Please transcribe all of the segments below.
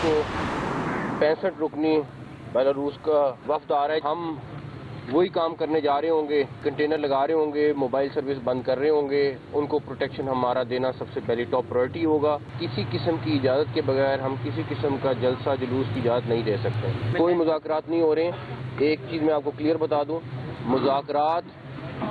को 65 रुकनी बेलारूस का वफ्द आ रहा है। हम वही काम करने जा रहे होंगे, कंटेनर लगा रहे होंगे, मोबाइल सर्विस बंद कर रहे होंगे। उनको प्रोटेक्शन हमारा देना सबसे पहली टॉप प्रायोरिटी होगा। किसी किस्म की इजाज़त के बगैर हम किसी किस्म का जलसा जुलूस की इजाज़त नहीं दे सकते। कोई मुज़ाकरात नहीं हो रहे। एक चीज़ मैं आपको क्लियर बता दूं, मुज़ाकरात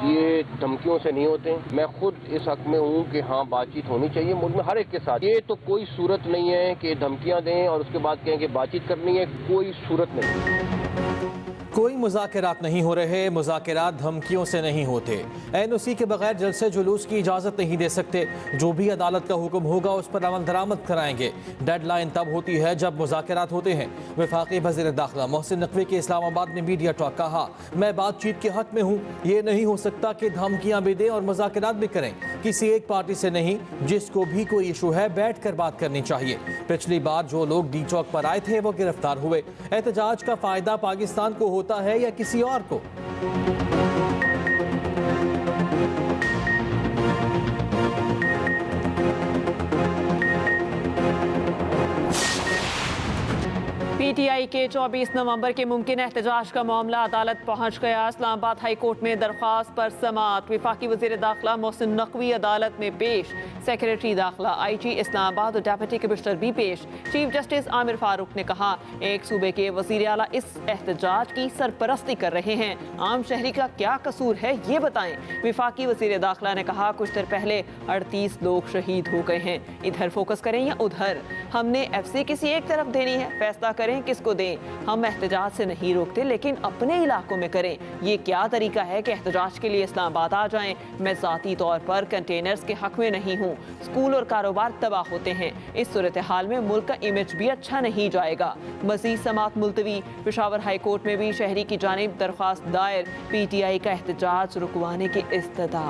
ये धमकियों से नहीं होते। मैं खुद इस हक में हूँ कि हाँ, बातचीत होनी चाहिए मुल्क में हर एक के साथ। ये तो कोई सूरत नहीं है कि धमकियाँ दें और उसके बाद कहें कि बातचीत करनी है, कोई सूरत नहीं। कोई मुज़ाकरात नहीं हो रहे, मुज़ाकरात धमकियों से नहीं होते। एनओसी के बगैर जलसे जुलूस की इजाज़त नहीं दे सकते। जो भी अदालत का हुक्म होगा उस पर अमल दरामद कराएंगे। डेडलाइन तब होती है जब मुज़ाकरात होते हैं। वफाकी वज़ीर दाखिला मोहसिन नकवी के इस्लामाबाद में मीडिया टॉक कहा, मैं बातचीत के हक में हूँ। ये नहीं हो सकता कि धमकियाँ भी दें और मुज़ाकरात भी करें। किसी एक पार्टी से नहीं, जिसको भी कोई इशू है बैठ कर बात करनी चाहिए। पिछली बार जो लोग डी चौक पर आए थे वो गिरफ्तार हुए। एहतजाज का फ़ायदा पाकिस्तान को होता है या किसी और को? पीटीआई के 24 नवंबर के मुमकिन एहतजाज का मामला अदालत पहुंच गया। इस्लामाबाद हाई कोर्ट में दरख्वास्त पर समाअत। वफाकी वज़ीर दाखिला मोहसिन नकवी अदालत में पेश। सेक्रेटरी दाखिला आईजी इस्लामाबाद और डेप्यूटी कमिश्नर भी पेश। चीफ जस्टिस आमिर फारूक ने कहा, एक सूबे के वज़ीर आला इस एहतजाज की सरपरस्ती कर रहे हैं। आम शहरी का क्या कसूर है ये बताएं। वफाकी वज़ीर दाखिला ने कहा, कुछ देर पहले 38 लोग शहीद हो गए हैं। इधर फोकस करें या उधर, हमने एफसी किसी एक तरफ देनी है, फैसला करें किसको दें। हम एहतजाज से नहीं रोकते, लेकिन अपने इलाकों में करें। ये क्या तरीका है कि एहतजाज के लिए इस्लामाबाद आ जाएं। मैं ज़ाती तौर पर कंटेनर्स के हक में नहीं हूँ। स्कूल और कारोबार तबाह होते हैं। इस सूरत हाल में मुल्क का इमेज भी अच्छा नहीं जाएगा। मज़ीद समाअत मुलतवी। पेशावर हाई कोर्ट में भी शहरी की जानिब दरख्वास्त दायर। पीटीआई का एहतजाज रुकवाने की इस्तदा।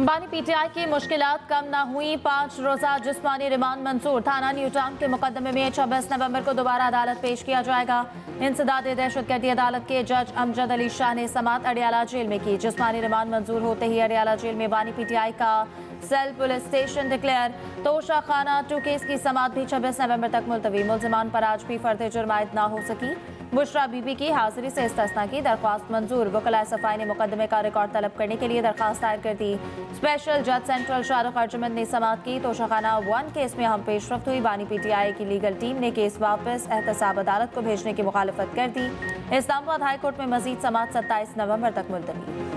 बानी पीटीआई की मुश्किलात कम न हुई। 5 रोजा जिस्मानी रिमांड मंजूर। थाना न्यू टाउन के मुकदमे में 26 नवंबर को दोबारा अदालत पेश किया जाएगा। इंसदाद दहशतगर्दी अदालत के जज अमजद अली शाह ने समाअत अडियाला जेल में की। जिस्मानी रिमांड मंजूर होते ही अडियाला जेल में बानी पीटीआई का सेल पुलिस स्टेशन डिक्लेयर। तोशा खाना 2 केस की समाअत भी 26 नवंबर तक मुलतवी। मुलजिमान पर आज भी फर्द जुर्म आयद ना हो सकी। बुशरा बीबी की हाजिरी से इस्तिस्ना की दरख्वास्त मंजूर। वकला सफाई ने मुकदमे का रिकॉर्ड तलब करने के लिए दरख्वास्त दायर कर दी। स्पेशल जज सेंट्रल शाहरुख अर्जुमंद ने समाअत की। तोशाखाना 1 केस में हम पेशरफ्त हुई। बानी पीटीआई की लीगल टीम ने केस वापस एहतसाब अदालत को भेजने की मुखालफत कर दी। इस्लामाबाद हाई कोर्ट में मजीद समाअत 27 नवंबर तक मुलतवी।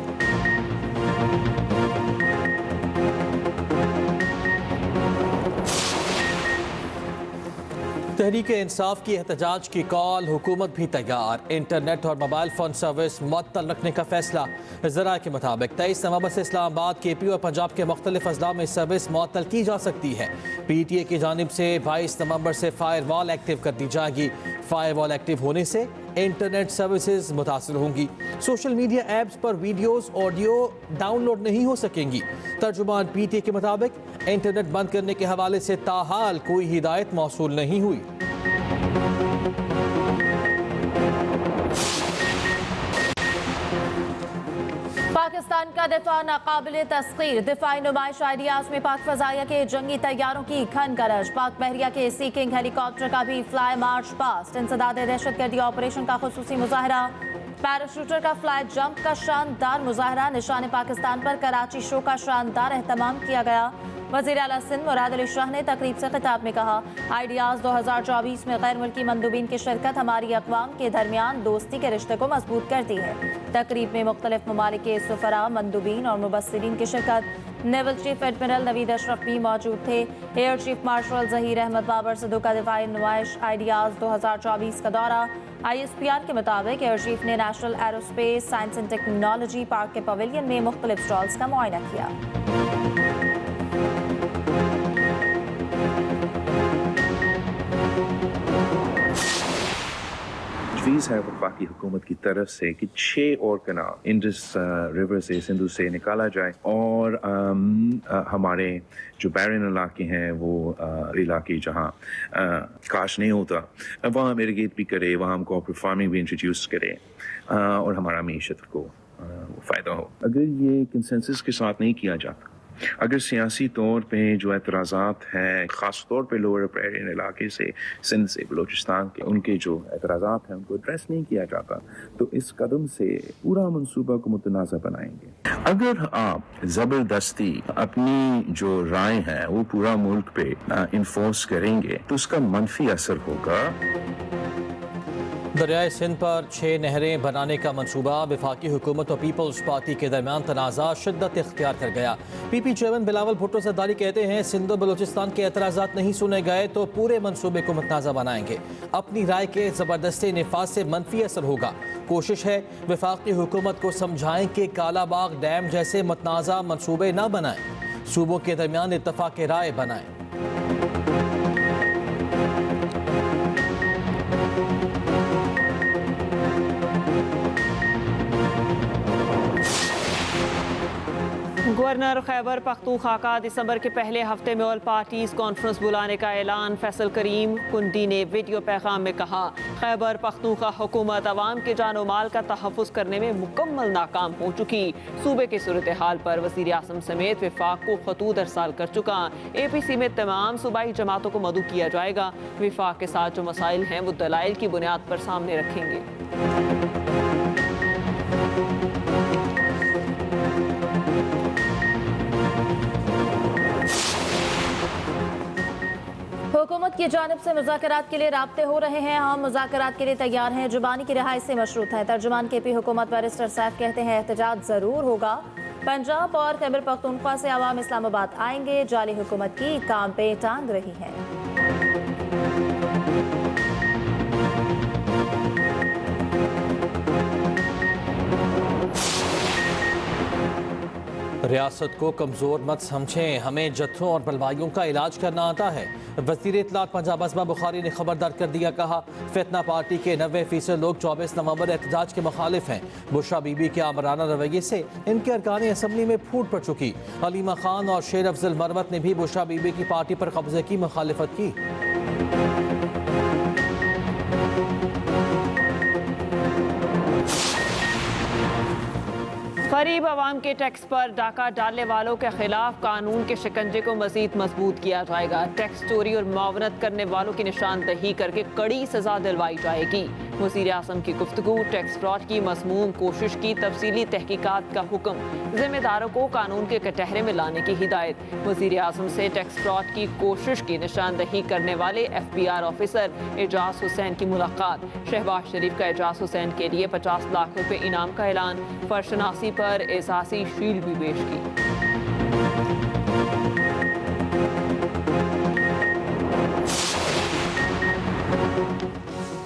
तहरीक इंसाफ की एहतजाज की कॉल, हुकूमत भी तैयार। इंटरनेट और मोबाइल फ़ोन सर्विस मुअत्तल रखने का फैसला। ज़रा के मुताबिक 23 नवंबर से इस्लामाबाद, KP और पंजाब के मुख्तलिफ अजला में सर्विस मुअत्तल की जा सकती है। PTA की जानिब से 22 नवंबर से फायर वॉल एक्टिव कर दी जाएगी। फायर वॉल एक्टिव होने से इंटरनेट सर्विसेज मुतासर होंगी। सोशल मीडिया ऐप्स पर वीडियोस, ऑडियो डाउनलोड नहीं हो सकेंगी। तर्जुमान PTA के मुताबिक इंटरनेट बंद करने के हवाले से ताहाल कोई हिदायत मौसूल नहीं हुई। पाकिस्तान का दिफा नाकाबिल तस्खीर। दिफाई नुमाइश आइडियाज में पाक फजाइया के जंगी तैयारों की खन गरज। पाक बहरिया के सी किंग हेलीकॉप्टर का भी फ्लाई मार्च पास्ट। इंसदाद दहशतगर्दी ऑपरेशन का खुसूसी मुजाहरा। पैराशूटर का फ्लाई जंप का शानदार मुजाहरा। निशान पाकिस्तान पर कराची शो का शानदार एहतमाम किया गया। वज़ीर आला सिंध मुराद अली शाह ने तकरीब से खिताब में कहा, आइडियाज़ 2024 में गैर मुल्की मंदूबीन की शिरकत हमारी अक़वाम के दरमियान दोस्ती के रिश्ते को मजबूत करती है। तकरीब में मुख्तलिफ ममालिक के सफ़रा, मंदूबीन और मुबस्सिरीन की शिरकत। Naval chief admiral Naveed Ashraf भी मौजूद थे। Air chief marshal Zaheer Ahmed Babar Sidhu का दिफाई नुमाइश आइडियाज़ 2024 का दौरा। ISPR के मुताबिक एयर चीफ ने national aerospace science and technology park के पवेलियन में मुख्तलिफ स्टॉल्स का मुआयना किया। तजवीज़ है वफाकी हुकूमत की तरफ से कि 6 और कनाल इंडस रिवर से, सिंधु से निकाला जाए और हमारे जो बैरन इलाके हैं वो इलाके जहाँ काश नहीं होता वहाँ हम इरिगेट भी करें, वहाँ हम कॉर्पोरेट फार्मिंग भी इंट्रोड्यूस करें और हमारा मीशत को फ़ायदा हो। अगर ये कंसेंसस के साथ नहीं किया जाता अगर सियासी तौर पे जो एतराज़ात हैं, ख़ास तौर पे लोअर रिपेरियन इलाके से, सिंध से, बलूचिस्तान के, उनके जो एतराज़ात हैं उनको एड्रेस नहीं किया जाता, तो इस कदम से पूरा मंसूबा को मुतनाज़ा बनाएंगे। अगर आप ज़बरदस्ती अपनी जो राय है वो पूरा मुल्क पे इन्फोर्स करेंगे तो उसका मनफी असर होगा। दरियाए सिंध पर 6 नहरें बनाने का मंसूबा, वफाकी हुकूमत और पीपल्स पार्टी के दरमियान तनाज़ा शिद्दत इख्तियार कर गया। पीपी चेयरमैन बिलावल भुट्टो सरदारी कहते हैं सिंध और बलूचिस्तान के एतराज़ात नहीं सुने गए तो पूरे मंसूबे को मुतनाज़ा बनाएंगे। अपनी राय के ज़बरदस्ती नफाज से मनफी असर होगा। कोशिश है वफाकी हुकूमत को समझाएं कि कालाबाग डैम जैसे मुतनाज़ा मंसूबे न बनाएं, सूबों के दरमियान इत्तफाक राय बनाएं। गवर्नर खैबर पख्तूनख्वा का दिसंबर के पहले हफ्ते में ऑल पार्टीज कॉन्फ्रेंस बुलाने का ऐलान। फैसल करीम कुंडी ने वीडियो पैगाम में कहा, खैबर पख्तूनख्वा हुकूमत अवाम के जानो माल का तहफ़्फ़ुज़ करने में मुकम्मल नाकाम हो चुकी। सूबे की सूरत हाल पर वज़ीर आज़म समेत विफाक को खतूत अरसाल कर चुका। APC में तमाम सूबाई जमातों को मदऊ किया जाएगा। विफाक के साथ जो मसाइल हैं वो दलाइल की बुनियाद पर सामने रखेंगे। हुकूमत की जानिब से मुज़ाकरात के लिए राब्ते हो रहे हैं। हम मुज़ाकरात के लिए तैयार हैं। जुबानी की रिहाई से मशरूत है। तर्जुमान KP हुकूमत बैरिस्टर सैफ कहते हैं एहतजाज ज़रूर होगा। पंजाब और खैबर पख्तूनख्वा से अवाम इस्लामाबाद आएंगे। जाली हुकूमत की काम पे टांग रही है। रियासत को कमज़ोर मत समझें, हमें जत्थों और बलवाइयों का इलाज करना आता है। वज़ीर इत्तलात पंजाब असमा बुखारी ने खबरदार कर दिया, कहा फितना पार्टी के 90% लोग 24 नवंबर एहतजाज के मुखालिफ हैं। बुशरा बीबी के आमराना रवैये से इनके अरकान असम्बली में फूट पड़ चुकी। हलीमा खान और शेर अफजल मरवत ने भी बुशरा बीबी की पार्टी पर कब्जे की मुखालिफत की। गरीब आवाम के टैक्स पर डाका डालने वालों के खिलाफ कानून के शिकंजे को मजीद मजबूत किया जाएगा। टैक्स चोरी और मुआवनत करने वालों की निशानदही करके कड़ी सजा दिलवाई जाएगी। वज़ीर आज़म की गुफ्तगू, टैक्स फ्रॉड की मज़मूम कोशिश की तफसीली तहकीकात का हुक्म, जिम्मेदारों को कानून के कटहरे में लाने की हिदायत। वज़ीर आज़म से टैक्स फ्रॉड की कोशिश की निशानदही करने वाले FBR ऑफिसर एजाज हुसैन की मुलाकात। शहबाज शरीफ का एजाज हुसैन के लिए 50 लाख रुपए इनाम का ऐलान। फरशनासी पर एहसासी शील्ड भी पेश की।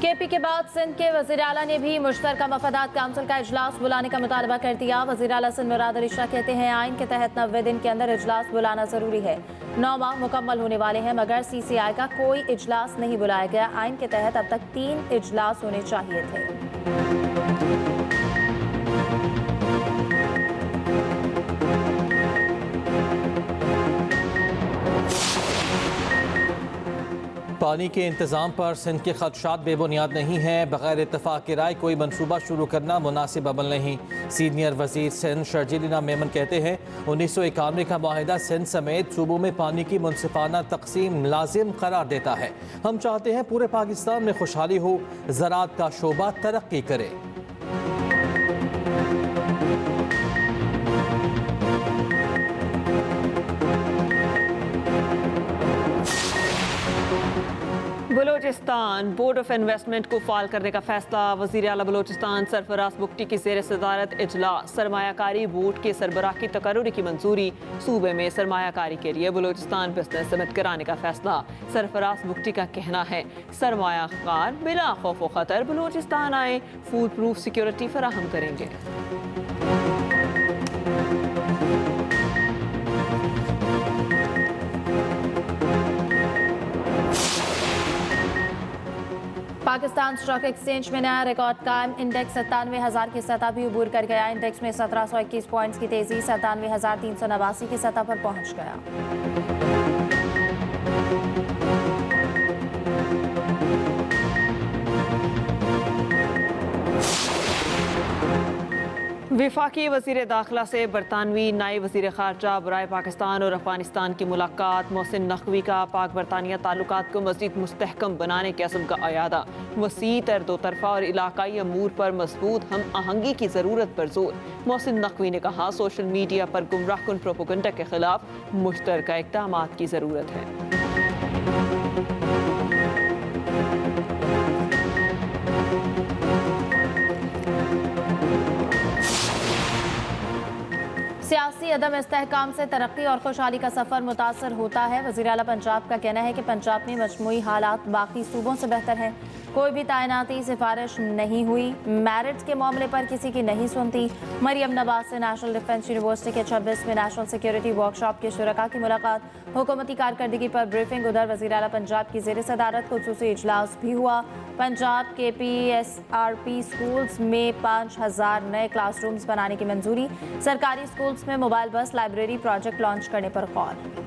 KP के बाद सिंध के वज़ीर आला ने भी मुश्तरका मफादात काउंसिल का इजलास बुलाने का मुतालबा कर दिया। वज़ीर आला सिंध मुराद अली शाह कहते हैं आइन के तहत 90 दिन के अंदर इजलास बुलाना जरूरी है। 9 माह मुकम्मल होने वाले हैं मगर CCI का कोई इजलास नहीं बुलाया गया। आइन के तहत अब तक 3 इजलास होने चाहिए थे। पानी के इंतज़ाम पर सिंध के खदशात बेबुनियाद नहीं हैं। बगैर इत्तफाक की राय कोई मनसूबा शुरू करना मुनासिब अमल नहीं। सीनियर वजीर सिंध शर्जीलिना मेमन कहते हैं 1991 का माहिदा सिंध समेत सूबों में पानी की मुनसिफाना तकसीम लाजिम करार देता है। हम चाहते हैं पूरे पाकिस्तान में खुशहाली हो, ज़राअत का शोबा तरक्की करे। बलूचिस्तान बोर्ड ऑफ इन्वेस्टमेंट को फाल करने का फैसला। वज़ीर आला बलूचिस्तान सरफराज बुगटी की ज़ेर सदारत इजलास। सरमायाकारी बोर्ड के सरबराह की तकर्रुरी की मंजूरी। सूबे में सरमायाकारी के लिए बलूचिस्तान बिजनेस समिट कराने का फैसला। सरफराज बुगटी का कहना है सरमायाकार बिला खौफ व खतर बलूचिस्तान आए, फूल प्रूफ सिक्योरिटी फराहम करेंगे। पाकिस्तान स्टॉक एक्सचेंज में नया रिकॉर्ड कायम। इंडेक्स 97,000 की सतह भी अबूर कर गया। इंडेक्स में 1721 पॉइंट्स की तेजी 97,389 की सतह पर पहुंच गया। विफाकी वज़ीर दाखिला से बरतानवी नायब वज़ीर ख़ारजा बराए पाकिस्तान और अफ़गानिस्तान की मुलाकात। मोहसिन नकवी का पाक बरतानिया ताल्लुकात को मज़ीद मुस्तहकम बनाने के अज़्म का अयादा। वसी तर दो तरफ़ा और इलाकाई अमूर पर मज़बूत हम आहंगी की ज़रूरत पर जोर। मोहसिन नकवी ने कहा, सोशल मीडिया पर गुमराह कुन प्रोपेगेंडा के खिलाफ मुश्तरका इक़दामात की ज़रूरत है। सियासी अदम इस्तेहकाम से तरक्की और खुशहाली का सफ़र मुतासर होता है। वज़ीर आला पंजाब का कहना है कि पंजाब में मजमूई हालात बाकी सूबों से बेहतर हैं। कोई भी तैनाती सिफारिश नहीं हुई। मैरिट के मामले पर किसी की नहीं सुनती। मरियम नवाज से नेशनल डिफेंस यूनिवर्सिटी के 26वें नेशनल सिक्योरिटी वर्कशॉप के शुरका की मुलाकात। हुकूमती कारकर्दगी पर ब्रीफिंग। उधर वज़ीर आला पंजाब की ज़ेर सदारत खुसूसी इजलास भी हुआ। पंजाब के PSRP स्कूल्स में 5000 नए क्लासरूम्स बनाने की मंजूरी। सरकारी स्कूल्स में मोबाइल बस लाइब्रेरी प्रोजेक्ट लॉन्च करने पर गौर।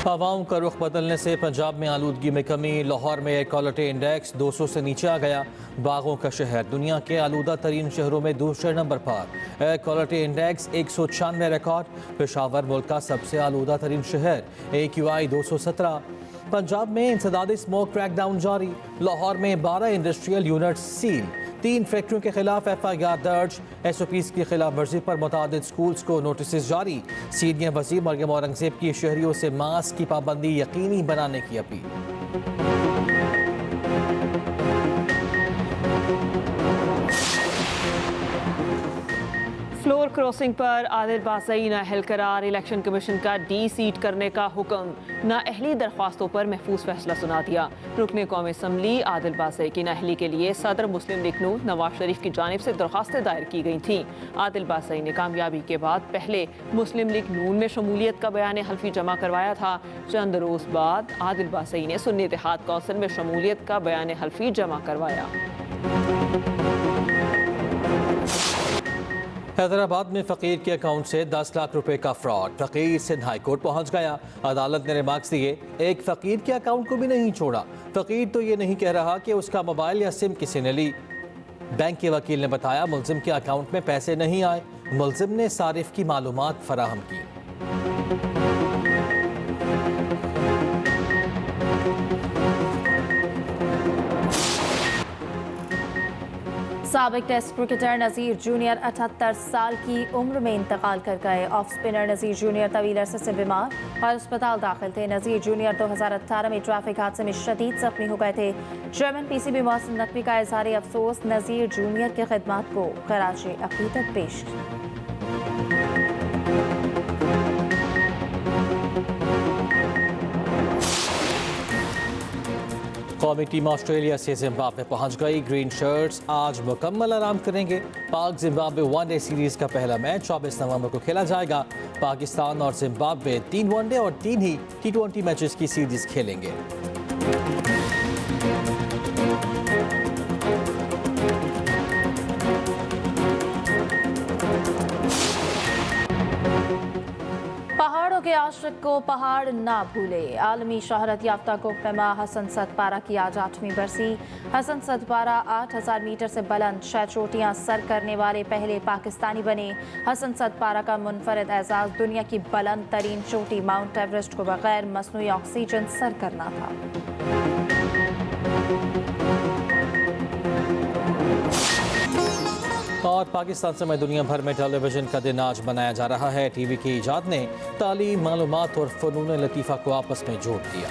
हवाओं का रुख बदलने से पंजाब में आलूदगी में कमी। लाहौर में एयर क्वालिटी इंडेक्स 200 से नीचे आ गया। बागों का शहर दुनिया के आलूदा तरीन शहरों में दूसरे नंबर पर। Air quality index 196 record. Peshawar मुल्क का सबसे आलूदा तरीन शहर। AQI 217। पंजाब में इंसदादी स्मोक क्रैकडाउन जारी। लाहौर में 12 इंडस्ट्रियल यूनिट्स सील। 3 फैक्ट्रियों के खिलाफ FIR दर्ज। SOPs की खिलाफ वर्जी पर मुतादिद स्कूल्स को नोटिस जारी। सीनियर वज़ीर मरियम औरंगज़ेब की शहरियों से मास्क की पाबंदी यकीनी बनाने की अपील। फ्लोर क्रॉसिंग पर आदिल बासई नाअहल करार। इलेक्शन कमीशन का D-सीट करने का हुक्म। नाअहली दरख्वास्तों पर महफूज फैसला सुना दिया। रुकने कौमी असम्बली आदिल बासई की नाअहली के लिए सदर मुस्लिम लीग नून नवाज शरीफ की जानिब से दरख्वास्तें दायर की गई थीं। आदिल बासई ने कामयाबी के बाद पहले मुस्लिम लीग नून में शमूलियत का बयान हल्फी जमा करवाया था। चंद रोज़ बाद आदिल बासई ने सुन्नी इत्तेहाद कौंसिल में शमूलियत का बयान हल्फी जमा करवाया। हैदराबाद में फ़कीर के अकाउंट से 10 लाख रुपए का फ्रॉड। फ़कीर सिंध हाई कोर्ट पहुंच गया। अदालत ने रिमार्क्स दिए, एक फ़कीर के अकाउंट को भी नहीं छोड़ा। फ़कीर तो ये नहीं कह रहा कि उसका मोबाइल या सिम किसी ने ली। बैंक के वकील ने बताया मुलजिम के अकाउंट में पैसे नहीं आए। मुलजिम ने सारिफ की मालूमात फराहम की। साबिक टेस्ट क्रिकेटर नज़ीर जूनियर 78 साल की उम्र में इंतकाल कर गए। ऑफ स्पिनर नज़ीर जूनियर तवील अरसे से बीमार और अस्पताल दाखिल थे। नज़ीर जूनियर 2018 में ट्रैफिक हादसे में शदीद जख्मी हो गए थे। चेयरमैन PCB मोहसिन नकवी का इज़हार अफसोस। नज़ीर जूनियर की खिदमत को खराज अक़ीदत पेश। कौमी टीम ऑस्ट्रेलिया से जिम्बाब्वे पहुंच गई। ग्रीन शर्ट्स आज मुकम्मल आराम करेंगे। पाक जिम्बाब्वे वनडे सीरीज का पहला मैच 24 नवंबर को खेला जाएगा। पाकिस्तान और जिम्बाब्वे 3 वनडे और 3 ही T20 मैचेस की सीरीज खेलेंगे। पहाड़ों के आशिक को पहाड़ ना भूले। आलमी शहरत याफ्ता कोहपेमा हसन सतपारा की आज 8वीं बरसी। हसन सतपारा 8000 मीटर से बुलंद 6 चोटियां सर करने वाले पहले पाकिस्तानी बने। हसन सतपारा का मुनफरद एजाज दुनिया की बुलंद तरीन चोटी माउंट एवरेस्ट को बगैर मसनूई ऑक्सीजन सर करना था। और पाकिस्तान समेत दुनिया भर में टेलीविजन का दिन आज मनाया जा रहा है। टीवी की ईजाद ने तालीम, मालूमात और फ़नून लतीफ़ा को आपस में जोड़ दिया।